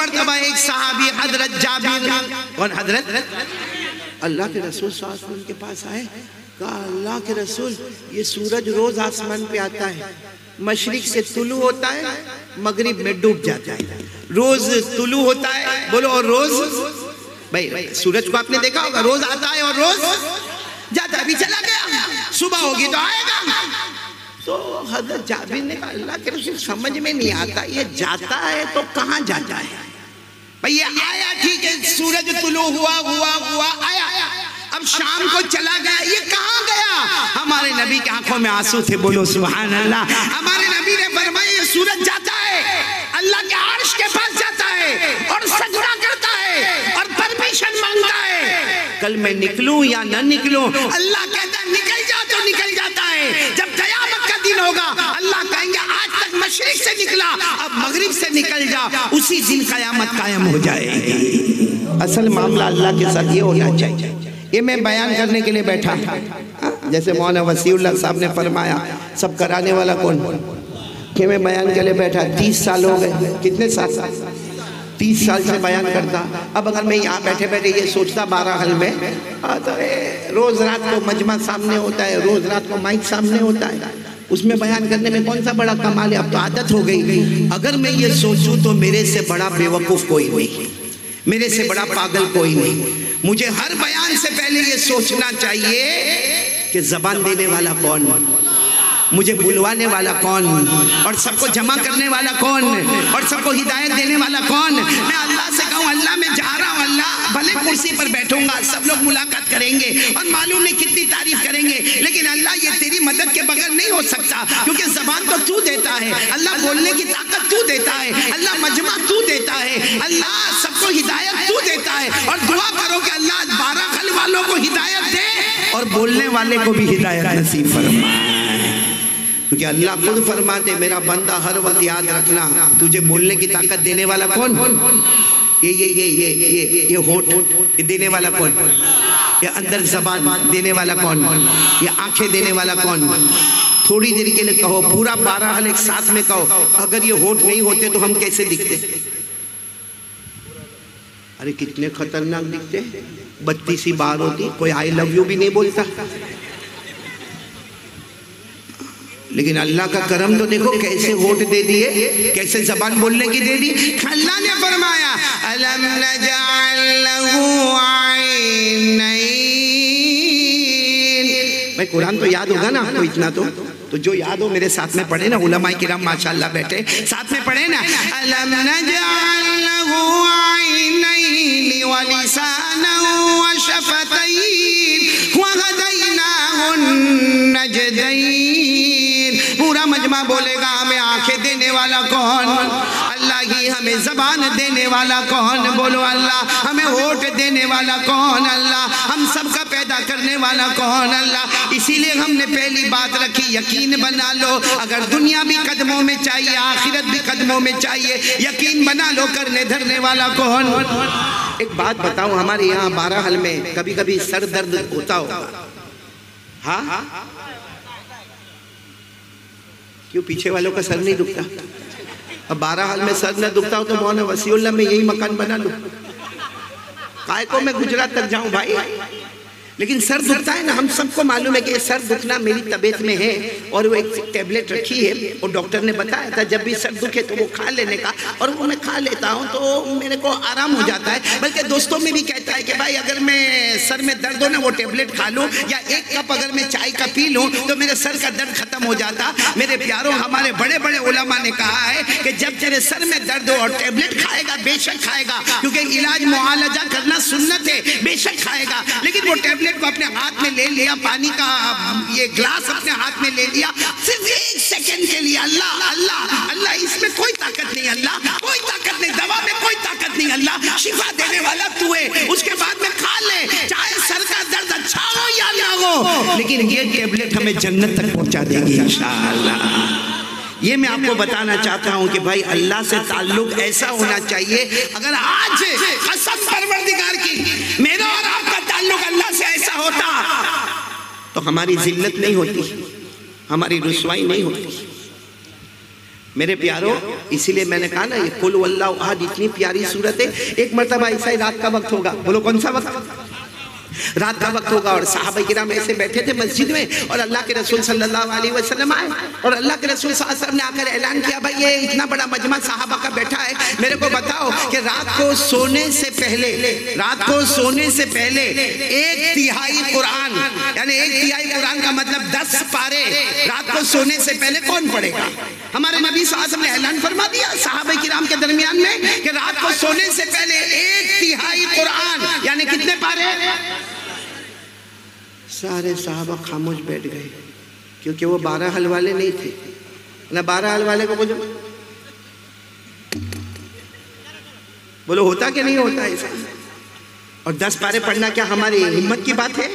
مرتبہ ایک صحابی حضرت جابر، کون حضرت؟ اللہ کے رسول صلی اللہ علیہ وسلم کے پاس آئے، کہا اللہ کے رسول یہ سورج روز آسمان پہ آتا ہے، مشرق سے طلوع ہوتا ہے مغرب میں ڈوب جاتا ہے، روز طلوع ہوتا ہے، بولو، اور روز، بھائی سورج کو آپ نے دیکھا ہوگا، روز آتا ہے اور روز جاتا ہے، ابھی چلا گیا، صبح ہوگی تو آئے گا۔ تو حضرت جابر نے کہا اللہ کے رسول سمجھ میں نہیں آتا، یہ جاتا ہے تو کہاں جاتا ہے؟ بھئی یہ آیا ٹھیک ہے، سورج طلوع ہوا آیا، اب شام کو چلا گیا، یہ کہاں گیا؟ ہمارے نبی کی آنکھوں میں آنسو تھے، بولو سبحان اللہ۔ ہمارے نبی نے فرمایا یہ سورج جاتا ہے، اللہ کے عرش کے پاس جاتا ہے اور سجدہ کرتا ہے اور پرمیشن مانگتا ہے، کل میں نکلوں یا نہ نکلوں؟ اللہ کہتا ہے نکل جا تو نکل جاتا ہے۔ جب قیامت کا دن ہوگا اللہ کہیں گے آج تک مشرق سے نکلا، اب مغرب سے نکل جا، اسی دن قیامت قائم ہو جائے گی۔ اصل معاملہ اللہ کے ساتھ یہ ہونا چاہیے۔ یہ میں بیان کرنے کے لیے بیٹھا، جیسے مولانا وسیع اللہ صاحب نے فرمایا سب کرانے والا کون؟ کہ میں بیان کے لیے بیٹھا 30 سال ہو گئے، کتنے سال؟ 30 سال سے بیان کرتا۔ اب اگر میں یہاں بیٹھے بیٹھے یہ سوچتا 12 حل میں، تو روز رات کو مجمع سامنے ہوتا ہے، روز رات کو مائک سامنے ہوتا ہے، اس میں بیان کرنے میں کون سا بڑا کمال ہے؟ اب تو عادت ہو گئی۔ اگر میں یہ سوچوں تو میرے سے بڑا بے وقوف کوئی نہیں، میرے سے بڑا پاگل کوئی نہیں۔ مجھے ہر بیان سے پہلے یہ سوچنا چاہیے کہ زبان دینے والا کون، مجھے بلوانے والا کون، اور سب کو جمع کرنے والا کون، اور سب کو ہدایت دینے والا کون۔ میں اللہ سے کہوں اللہ میں جا رہا ہوں، اللہ بھلے کرسی پر بیٹھوں گا، سب لوگ ملاقات کریں گے اور معلوم نہیں کتنی تعریف کریں گے، لیکن اللہ یہ تیری مدد کے بغیر نہیں ہو سکتا، کیونکہ زبان تو تو دیتا ہے، اللہ بولنے کی طاقت تو دیتا ہے، اللہ مجمع تو دیتا ہے، اللہ سب کو ہدایت تو دیتا ہے۔ اور دعا کرو کہ اللہ 12 خل والوں کو ہدایت دے اور بولنے والے کو بھی ہدایت نصیب فرمائے، کیونکہ اللہ خود فرماتے میرا بندہ ہر وقت یاد رکھنا تجھے بولنے کی طاقت دینے والا کون؟ یہ ہونٹ دینے والا کون؟ یہ اندر زبان دینے والا کون؟ یہ آنکھیں دینے والا کون؟ تھوڑی دیر کے لیے کہو، پورا 12 حل ایک ساتھ میں کہو، اگر یہ ہونٹ نہیں ہوتے تو ہم کیسے دکھتے؟ ارے کتنے خطرناک دکھتے، 32 بار ہوتی، کوئی آئی لو یو بھی نہیں بولتا، لیکن اللہ کا کرم تو دیکھو کیسے ہونٹ دے دیے، کیسے زبان بولنے کی دے دی۔ اللہ نے فرمایا أَلَمْ نَجْعَلْ لَهُ عَيْنَيْن۔ بھائی قرآن تو یاد ہوگا نا آپ کو اتنا تو جو یاد ہو میرے ساتھ میں پڑھے نا، علماء کرام ماشاءاللہ بیٹھے ساتھ میں پڑھے نا، أَلَمْ نَجْعَلْ لَهُ عَيْنَيْنِ وَلِسَانًا وَشَفَتَيْنِ وَهَدَيْنَاهُ النَّجْدَيْنِ۔ پورا مجمع بولے گا ہمیں آنکھیں دینے والا کون؟ اللہ ہی۔ ہمیں زبان دینے والا کون؟ بولو اللہ۔ ہمیں ہونٹ دینے والا کون؟ اللہ۔ ہم سب کا پیدا کرنے والا کون؟ اللہ۔ اسی لیے ہم نے پہلی بات رکھی یقین بنا لو، اگر دنیا بھی قدموں میں چاہیے آخرت بھی قدموں میں چاہیے، یقین بنا لو کرنے دھرنے والا کون؟ ایک بات بتاؤں، ہمارے یہاں 12 حل میں کبھی کبھی سر درد ہوتا ہوگا، ہاں کیوں پیچھے والوں کا سر نہیں دکھتا؟ اب 12 حل میں سر نہ دکھتا ہو تو مولانا وسیع اللہ میں یہی مکان بنا لوں، کائے کو میں گجرات تک جاؤں بھائی؟ لیکن سر دکھتا ہے نا، ہم سب کو معلوم ہے کہ سر دکھنا میری طبیعت میں ہے، اور وہ ایک ٹیبلٹ رکھی ہے، اور ڈاکٹر نے بتایا تھا جب بھی سر دکھے تو وہ کھا لینے کا، اور وہ میں کھا لیتا ہوں تو میرے کو آرام ہو جاتا ہے۔ بلکہ دوستوں میں بھی کہتا ہے کہ بھائی اگر میں سر میں درد ہو نا وہ ٹیبلٹ کھا لوں، یا 1 کپ اگر میں چائے کا پی لوں تو میرے سر کا درد ختم ہو جاتا۔ میرے پیاروں، ہمارے بڑے بڑے علماء نے کہا ہے کہ جب تیرے سر میں درد ہو اور ٹیبلٹ کھائے گا، بے شک کھائے گا، کیونکہ علاج معالجہ کرنا سنت ہے، بے شک کھائے گا، لیکن وہ ٹیبلٹ کو اپنے ہاتھ میں لے لیا، پانی کا یہ گلاس اپنے ہاتھ میں لے لیا، صرف 1 سیکنڈ کے لیے اللہ اللہ اللہ، اس میں کوئی طاقت نہیں، اللہ کوئی طاقت نہیں، دوا میں کوئی طاقت نہیں، اللہ شفا دینے والا تو ہے، اس کے بعد میں کھا لے، چاہے سر کا درد اچھا ہو یا نہ ہو، لیکن یہ ٹیبلٹ ہمیں جنت تک پہنچا دے گی انشاءاللہ۔ یہ میں آپ کو بتانا چاہتا ہوں کہ بھائی اللہ سے تعلق ایسا ہونا چاہیے، اگر آج قسم پروردگار کی میرا اور آپ کا تعلق اللہ سے ایسا ہوتا تو ہماری ذلت نہیں ہوتی، ہماری رسوائی نہیں ہوتی۔ میرے پیاروں، اسی لئے میں نے کہا نا یہ قل واللہ احد اتنی پیاری صورت ہے. ایک مرتبہ ایسا ہی رات کا وقت ہوگا. بولو کون سا وقت؟ رات کا وقت ہوگا اور صحابہ کرام ایسے بیٹھے تھے مسجد میں اور اللہ کے رسول صلی اللہ علیہ وسلم آئے اور اللہ کے رسول صلی اللہ علیہ وسلم نے آ کر اعلان کیا بھائی یہ اتنا بڑا مجمع صحابہ کا بیٹھا ہے، میرے کو بتاؤ کہ رات کو سونے سے پہلے 1/3 قرآن، یعنی 1/3 قرآن کا مطلب 10 پارے رات کو سونے سے پہلے کون پڑھے گا؟ ہمارے نبی صلی اللہ علیہ وسلم نے اعلان فرما دیا صحابہ کرام کے درمیان میں کہ رات کو سونے سے پہلے 1/3 قرآن، یعنی کتنے پارے؟ سارے صحابہ خاموش بیٹھ گئے کیونکہ وہ 12 حل والے نہیں تھے. نہ 12 حل والے کو بولو ہوتا کہ نہیں ہوتا ایسا؟ اور 10 پارے پڑھنا کیا ہماری ہمت کی بات ہے؟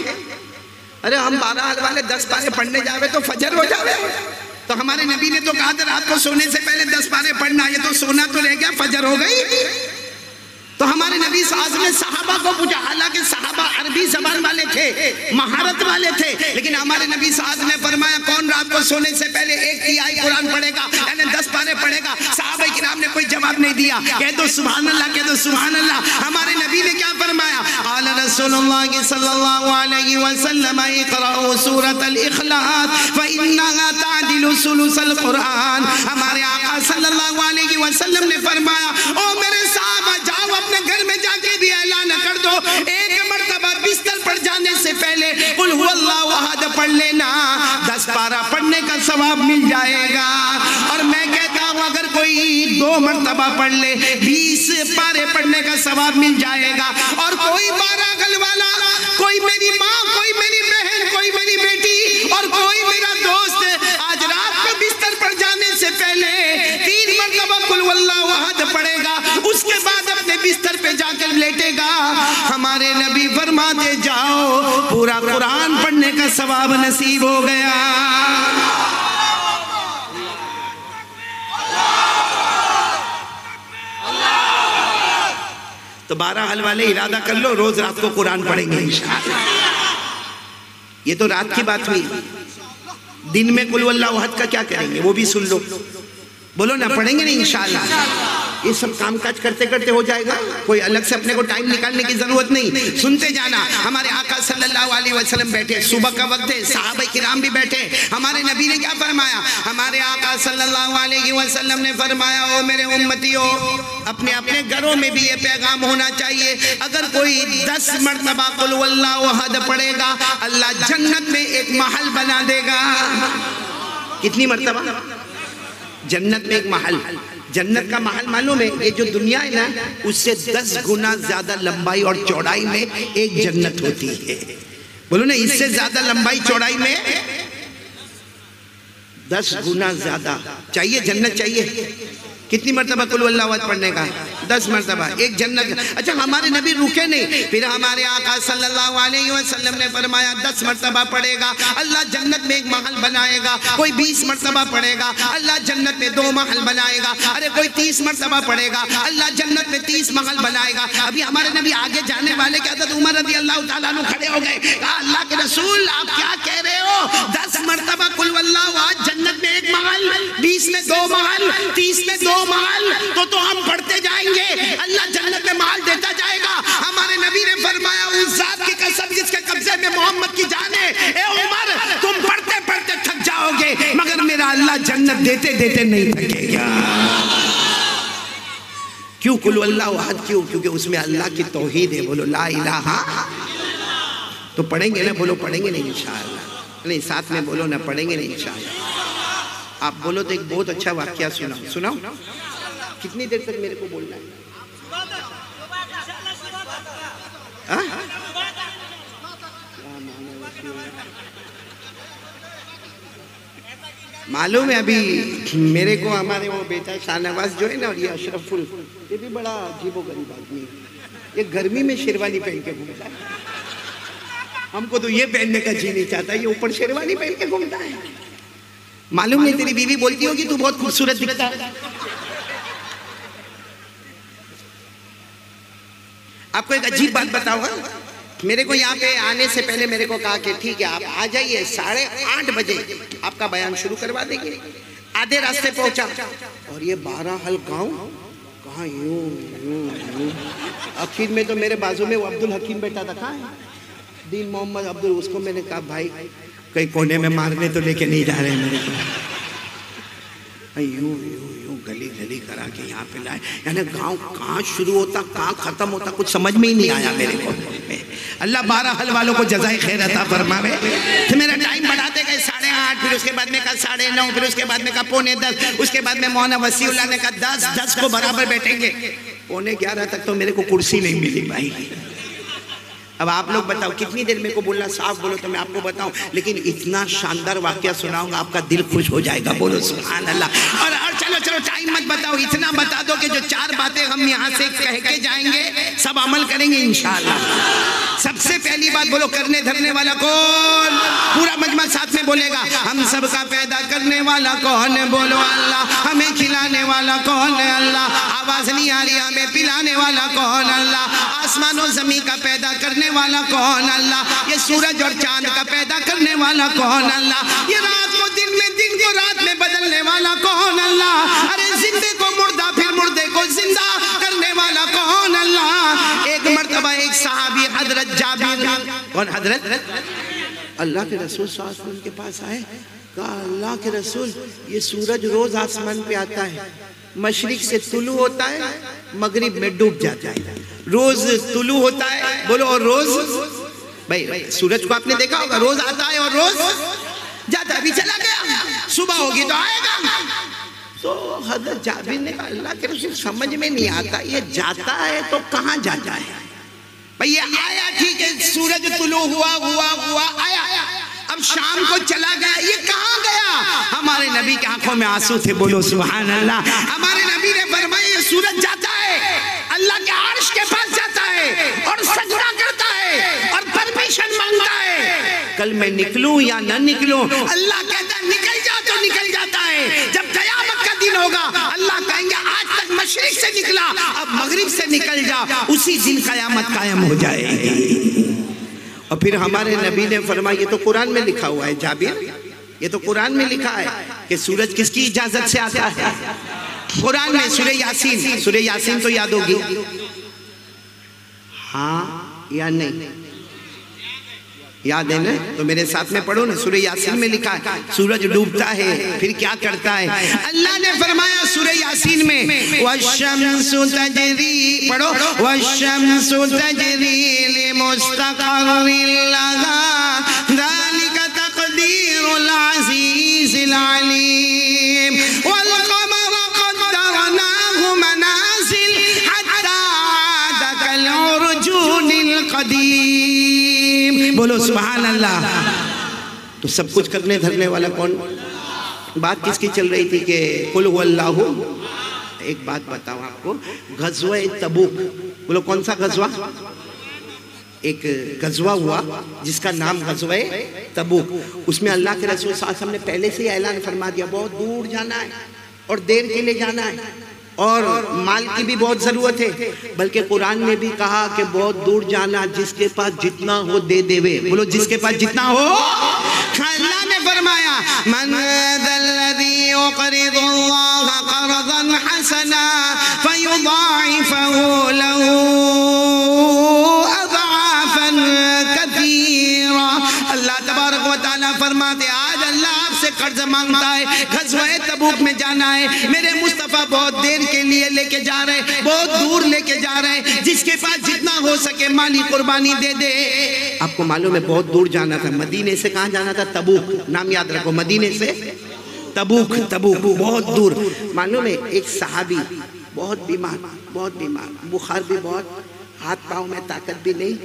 ارے ہم 12 حل والے 10 پارے پڑھنے جاوے تو فجر ہو جاوے. تو ہمارے نبی نے تو کہا تھا رات کو سونے سے پہلے 10 پارے پڑھنا، یہ تو سونا تو رہ گیا، فجر ہو گئی. تو ہمارے نبی صلی اللہ علیہ وسلم نے صحابہ کو پوچھا، حالانکہ صحابہ عربی زبان والے تھے، مہارت والے تھے، لیکن ہمارے نبی صلی اللہ علیہ وسلم نے فرمایا کون رات کو سونے سے پہلے 1/3 قرآن پڑھے گا، یعنی 10 پارے پڑھے گا؟ صحابہ کرام نے کوئی جواب نہیں دیا. کہہ دو سبحان اللہ، کہہ دو سبحان اللہ. ہمارے نبی نے کیا فرمایا؟ قال رسول اللہ صلی اللہ علیہ وسلم اقرأوا سورة الإخلاص فإنها تعدل ثلث القرآن. ہمارے آقا صلی اللہ علیہ وسلم نے فرمایا او میرے صحابہ جاؤ اپنے گھر میں جا کے بھی اعلان کر دو، ایک مرتبہ بستر پر جانے سے پہلے قل هو اللہ احد پڑھ لینا، 10 پارہ پڑھنے کا ثواب مل جائے گا. اور میں کہتا ہوں اگر کوئی 2 مرتبہ پڑھ لے 20 پارے پڑھنے کا ثواب مل جائے گا. اور کوئی 12 گل والا، کوئی میری ماں، کوئی میری بہن، کوئی میری بیٹی اور کوئی میرا دوست آج رات کو بستر پر جانے سے پہلے 3 مرتبہ قل هو اللہ احد پڑھے گا، اس کے بعد اپنے بستر پہ جا کر لیٹے گا، ہمارے نبی فرماتے جاؤ پورا قرآن پڑھنے کا ثواب نصیب ہو گیا. تو 12 حل والے ارادہ کر لو روز رات کو قرآن پڑھیں گے انشاءاللہ. یہ تو رات کی بات ہوئی. دن میں قل واللہ احد کا کیا کریں گے وہ بھی سن لو. بولو نا پڑھیں گے نہیں انشاءاللہ. یہ سب کام کاج کرتے کرتے ہو جائے گا، کوئی الگ سے اپنے کو ٹائم نکالنے کی ضرورت نہیں. سنتے جانا. ہمارے آقا صلی اللہ علیہ وسلم بیٹھے، صبح کا وقت ہے، صحابہ کرام بھی بیٹھے. ہمارے نبی نے کیا فرمایا؟ ہمارے آقا صلی اللہ علیہ وسلم نے فرمایا او میرے امتیوں، اپنے اپنے گھروں میں بھی یہ پیغام ہونا چاہیے اگر کوئی 10 مرتبہ قل واللہ احد پڑھے گا اللہ جنت میں ایک محل بنا دے گا. کتنی مرتبہ؟ جنت میں ایک محل. جنت کا محل معلوم ہے؟ یہ جو دنیا ہے نا اس سے 10 گنا زیادہ لمبائی اور چوڑائی میں ایک جنت ہوتی ہے. بولو نا اس سے زیادہ لمبائی چوڑائی میں 10 گنا زیادہ. چاہیے جنت چاہیے. کتنی مرتبہ قل واللہ احد پڑھنے کا؟ 10 مرتبہ ایک جنت. اچھا ہمارے نبی رکے نہیں، پھر ہمارے آقا صلی اللہ علیہ وسلم نے فرمایا 10 مرتبہ پڑھے گا اللہ جنت میں ایک محل بنائے گا. کوئی 20 مرتبہ پڑھے گا اللہ جنت میں 2 محل بنائے گا. ارے کوئی 30 مرتبہ پڑھے گا اللہ جنت میں 30 محل بنائے گا. ابھی ہمارے نبی آگے جانے والے کہ حضرت عمر رضی اللہ تعالیٰ عنہ کھڑے ہو گئے، کہا اللہ کے رسول آپ کیا کہہ رہے ہو؟ 10 مرتبہ قل واللہ احد جنت میں ایک محل، 20 میں 2 محل، 30 میں 2 محل، تو ہم پڑھتے جائیں گے اللہ جنت میں محل دیتا جائے گا. ہمارے نبی نے فرمایا اس ذات کی قسم جس کے قبضے میں محمد کی جان ہے، اے عمر تم پڑھتے پڑھتے تھک جاؤ گے مگر میرا اللہ جنت دیتے دیتے نہیں تھکے گا. کیوں قل واللہ احد؟ کیوں؟ کیونکہ اس میں اللہ کی توحید ہے. بولو لا الہ. تو پڑھیں گے نا؟ بولو پڑھیں گے نہیں انشاءاللہ. نہیں ساتھ میں بولو نا پڑھیں گے نہیں انشاءاللہ. آپ بولو تو ایک بہت اچھا واقعہ سناؤ. کتنی دیر تک میرے کو بولنا ہے؟ معلوم ہے ابھی میرے کو ہمارے وہ بیٹا شاہ نواز جو ہے نا اور یہ اشرف یہ بھی بڑا عجیب و غریب آدمی ہے. یہ گرمی میں شیروانی پہن کے گھومتا ہے. ہم کو تو یہ پہننے کا جی نہیں چاہتا، یہ اوپر شیروانی پہن کے گھومتا ہے. معلوم نہیں تیری بیوی بولتی ہوگی تو بہت خوبصورت دکھتا ہے. آپ کو ایک عجیب بات بتاؤں گا. میرے کو یہاں پہ آنے سے پہلے میرے کو کہا کہ ٹھیک ہے آپ آ جائیے 8:30 بجے آپ کا بیان شروع کروا دیں گے. آدھے راستے پہنچا اور یہ 12 حل گاؤں کہاں یوں یوں یوں. آخر میں تو میرے بازو میں وہ عبدالحکیم بیٹا تھا. کہاں ہے دین محمد عبدال. اس کو میں نے کہا بھائی کہیں کونے میں مارنے تو لے کے نہیں جا رہے میرے کو. یوں یوں یوں گلی گلی کرا کے یہاں پہ لائے. یعنی گاؤں کہاں شروع ہوتا کہاں ختم ہوتا کچھ سمجھ میں ہی نہیں آیا میرے کو. اللہ 12 حل والوں کو جزائے خیر عطا فرماوے. تو میرا ٹائم بڑھاتے گئے 8:30. پھر اس کے بعد میں کہا 9:30. پھر اس کے بعد میں کہا 9:45. اس کے بعد میں مولانا وسیع اللہ نے کہا 10 کو برابر بیٹھیں گے. 11:15 تک تو میرے کو کرسی نہیں ملی بھائی. اب آپ لوگ بتاؤ کتنی دیر میرے کو بولنا. صاف بولو تو میں آپ کو بتاؤں. لیکن اتنا شاندار واقعہ سناؤں گا آپ کا دل خوش ہو جائے گا. بولو سبحان اللہ. اور چلو ٹائم مت بتاؤ. اتنا بتا دو کہ جو 4 باتیں ہم یہاں سے کہہ کے جائیں گے سب عمل کریں گے انشاءاللہ. سب سے پہلی بات بولو کرنے دھرنے والا کون. پورا مجمع ساتھ میں بولے گا. ہم سب کا پیدا کرنے والا کون ہے. بولو اللہ. ہمیں کھلانے والا کون ہے. اللہ. آواز نہیں آ رہی. ہمیں پلانے والا کون. اللہ. آسمان و زمین کا پیدا کرنے والا کون. اللہ. یہ سورج اور چاند کا پیدا کرنے والا کون. اللہ. یہ رات کو دن میں دن کو رات میں بدلنے والا کون. اللہ. ارے زندے کو مردہ پھر مردے کو زندہ کرنے والا کون. اللہ. ایک مرتبہ ایک صحابی حضرت جابر. کون حضرت. اللہ کے رسول صلی اللہ علیہ وسلم کے پاس آئے. کہا اللہ کے رسول یہ سورج روز آسمان پہ آتا ہے. مشرق سے طلوع ہوتا ہے مغرب میں ڈوب جاتا ہے. روز طلوع ہوتا ہے. بولو. اور روز بھائی سورج کو آپ نے دیکھا ہوگا روز آتا ہے اور روز جاتا ہے. ابھی چلا گیا صبح ہوگی تو آئے گا. تو حضرت جابر نے کہا اللہ کے رسول سمجھ میں نہیں آتا یہ جاتا ہے تو کہاں جاتا ہے. بھئی یہ آیا ٹھیک ہے سورج طلوع ہوا آیا. اب شام کو چلا گیا. یہ کہاں گیا. ہمارے نبی کی آنکھوں میں آنسو تھے. بولو سبحان اللہ. ہمارے نبی نے فرمایا یہ سورج جاتا ہے اللہ کے عرش کے پاس جاتا ہے اور سجدہ کرتا ہے اور پرمیشن مانگتا ہے کل میں نکلوں یا نہ نکلوں. اللہ کہتا ہے نکل جا تو نکل جاتا ہے. جب قیامت کا دن ہوگا اللہ کہیں گے آج تک مشرق سے نکلا اب مغرب سے نکل جا. اسی دن قیامت قائم ہو جائے گی. اور پھر ہمارے نبی نے فرمایا یہ تو قرآن میں لکھا ہوا ہے جابر. یہ تو قرآن میں لکھا ہے کہ سورج کس کی اجازت سے آتا ہے. قرآن میں سورہ یاسین. سورہ یاسین تو یاد ہوگی. ہاں یا نہیں یاد ہے نا. تو میرے ساتھ میں پڑھو نا. سورہ یاسین میں لکھا ہے سورج ڈوبتا ہے پھر کیا کرتا ہے. اللہ نے فرمایا سورہ یاسین میں وَالشَّمْسُ تَجْرِي. پڑھو. وَالشَّمْسُ تَجْرِي لِمُسْتَقَرٍّ لَهَا ذَلِكَ تَقْدِيرُ الْعَزِيزِ الْعَلِيمِ وَالْقَمَرَ قَدَّرْنَاهُ مَنَازِلَ حَتَّى عَادَ كَالْعُرْجُونِ الْقَدِيمِ. بولو سبحان اللہ. تو سب کچھ کرنے دھرنے والا کون. بات کس کی چل رہی تھی کہ قل هو اللہ. ایک بات بتاؤں آپ کو. غزوہ تبوک. بولو کون سا غزوہ. ایک غزوہ ہوا جس کا نام غزوہ تبوک. اس میں اللہ کے رسول صلی اللہ علیہ وسلم نے پہلے سے اعلان فرما دیا بہت دور جانا ہے اور دیر کے لیے جانا ہے اور مال کی بھی بہت ضرورت ہے. بلکہ قرآن نے بھی کہا کہ بہت دور جانا جس کے پاس جتنا ہو دے دے. بولو جس کے پاس جتنا ہو. اللہ نے فرمایا من ذا الذی یقرض اللہ قرضا حسنا فیضاعفہ لہ اضعافا کثیرا. اللہ تبارک و تعالیٰ فرماتے آج اللہ آپ سے قرض مانگتا ہے. غزوہ تبوک میں جانا ہے. میرے مصطفیٰ بہت دیر کے لیے لے کے جا رہے ہیں بہت دور لے کے جا رہے ہیں. جس کے پاس جتنا ہو سکے مالی قربانی دے دے. آپ کو معلوم ہے بہت دور جانا تھا. مدینے سے کہاں جانا تھا. تبوک. نام یاد رکھو. مدینے سے تبوک. تبوک بہت دور. معلوم ہے ایک صحابی بہت بیمار بخار بھی بہت ہاتھ پاؤں میں طاقت بھی نہیں.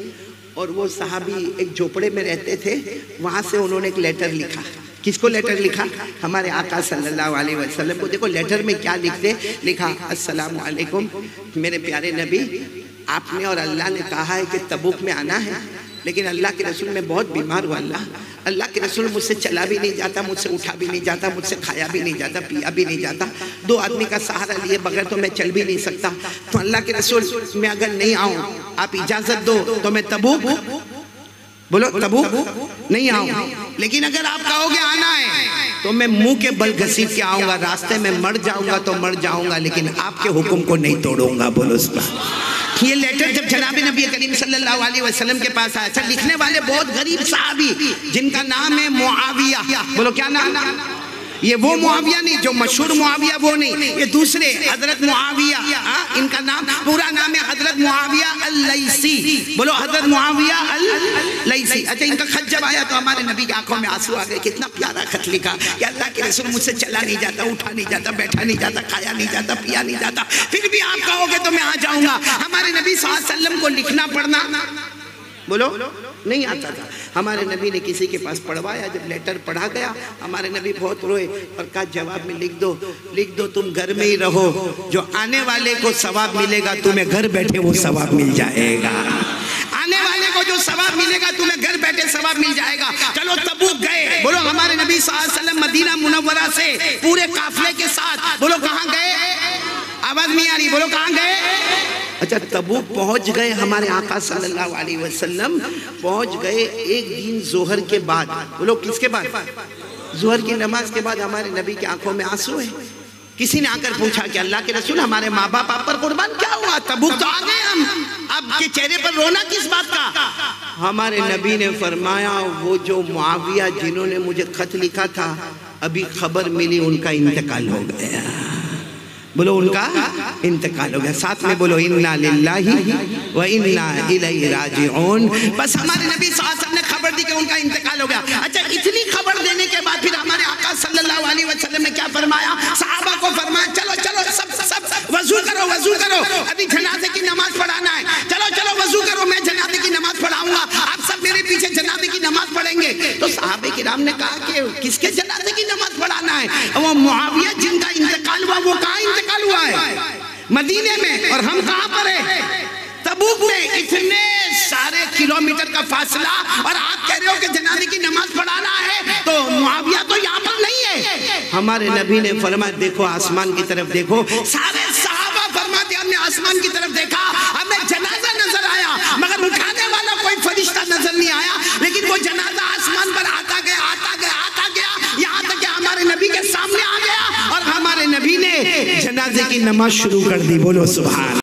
اور وہ صحابی ایک جھوپڑے میں رہتے تھے. وہاں سے انہوں نے ایک لیٹر لکھا. کس کو لیٹر لکھا. ہمارے آقا صلی اللہ علیہ وسلم کو. دیکھو لیٹر میں کیا لکھتے. لکھا السلام علیکم میرے پیارے نبی آپ نے اور اللہ نے کہا ہے کہ تبوک میں آنا ہے لیکن اللہ کے رسول میں بہت بیمار ہوا. اللہ کے رسول مجھ سے چلا بھی نہیں جاتا مجھ سے اٹھا بھی نہیں جاتا مجھ سے کھایا بھی نہیں جاتا پیا بھی نہیں جاتا. 2 آدمی کا سہارا لیے بغیر تو میں چل بھی نہیں سکتا. تو اللہ کے رسول میں اگر نہیں آؤں آپ اجازت دو تو میں تبوک. بولو تبوک نہیں آؤں. لیکن اگر آپ کہو گے آنا ہے تو میں منہ کے بل گھسیٹ کے آؤں گا، راستے میں مر جاؤں گا تو مر جاؤں گا، لیکن آپ کے حکم کو نہیں توڑوں گا. بولو سبحان اللہ. یہ لیٹر جب جناب نبی کریم صلی اللہ علیہ وسلم کے پاس آیا، لکھنے والے بہت غریب صحابی جن کا نام ہے معاویہ. بولو کیا نام؟ یہ وہ معاویہ نہیں جو مشہور معاویہ، وہ نہیں، یہ دوسرے حضرت معاویہ. ان کا نام پورا نام ہے حضرت معاویہ اللیثی. بولو حضرت معاویہ اللیثی. اچھا، ان کا خط جب آیا تو ہمارے نبی کی آنکھوں میں آنسو آ گئے. کتنا پیارا خط لکھا کہ اللہ کے رسول مجھ سے چلا نہیں جاتا، اٹھا نہیں جاتا، بیٹھا نہیں جاتا، کھایا نہیں جاتا، پیا نہیں جاتا، پھر بھی آپ کہو گے تو میں آ جاؤں گا. ہمارے نبی صلی اللہ علیہ وسلم کو لکھنا پڑھنا بولو نہیں آتا تھا. ہمارے نبی نے کسی کے پاس پڑھوایا. جب لیٹر پڑھا گیا ہمارے نبی بہت روئے اور کہا جواب میں لکھ دو تم گھر میں ہی رہو، جو آنے والے کو ثواب ملے گا تمہیں گھر بیٹھے وہ ثواب مل جائے گا. آنے والے کو جو ثواب ملے گا تمہیں گھر بیٹھے ثواب مل جائے گا. چلو تبوک گئے. بولو ہمارے نبی صلی اللہ علیہ وسلم مدینہ منورہ سے پورے قافلے کے ساتھ، بولو کہاں گئے؟ آواز نہیں آ رہی، بولو کہاں گئے؟ اچھا، تبوک پہنچ گئے. ہمارے آقا صلی اللہ علیہ وسلم پہنچ گئے ایک دن ظہر کے بعد. بولو کس کے بعد؟ ظہر کی نماز کے بعد. ہمارے نبی کی آنکھوں میں آنسو ہے. کسی نے آ کر پوچھا کہ اللہ کے رسول ہمارے ماں باپ آپ پر قربان کیا ہوا؟ تبوک تو آ گئے ہم، اب کے چہرے پر رونا کس بات کا؟ ہمارے نبی نے فرمایا وہ جو معاویہ جنہوں نے مجھے خط لکھا تھا ابھی خبر ملی ان کا انتقال ہو گیا. بولو ان کا انتقال ہو گیا. ساتھ میں بولو انا للہ و انا الیہ راجعون. بس ہمارے نبی صلی اللہ علیہ وسلم نے خبر دی کہ ان کا انتقال ہو گیا. اچھا، اتنی خبر دینے کے بعد پھر ہمارے آقا صلی اللہ علیہ وسلم نے کیا فرمایا؟ صحابہ کو فرمایا چلو سب وضو کرو، ابھی جنازے کی نماز پڑھانا ہے. چلو وضو کرو، میں جنازے کی نماز پڑھاؤں گا، آپ سب میرے پیچھے جنازے کی نماز پڑھیں گے. تو صحابہ کرام نے کہا کہ کس کے جنازے کی نماز پڑھانا ہے؟ وہ معاویہ جن کا انتقال ہوا وہ کہاں انتقال ہوا ہے؟ مدینے میں. اور ہم کہاں پر ہیں؟ تبوک میں. اتنے سارے کلومیٹر کا فاصلہ اور آپ کہہ رہے ہو کہ جنازے کی نماز پڑھانا ہے، تو معاویہ تو یہاں پر نہیں ہے. ہمارے نبی نے فرمایا دیکھو آسمان کی طرف دیکھو. سارے صحابہ فرماتے ہم نے آسمان کی طرف دیکھا، ہمیں جنازہ نظر آیا مگر اٹھانے والا کوئی فرشتہ نظر نہیں آیا. لیکن وہ جنازہ آسمان پر آتا گیا یہاں تک کہ ہمارے نبی کے سامنے آ گیا اور ہمارے نبی نے جنازے کی نماز شروع کر دی. بولو سبحان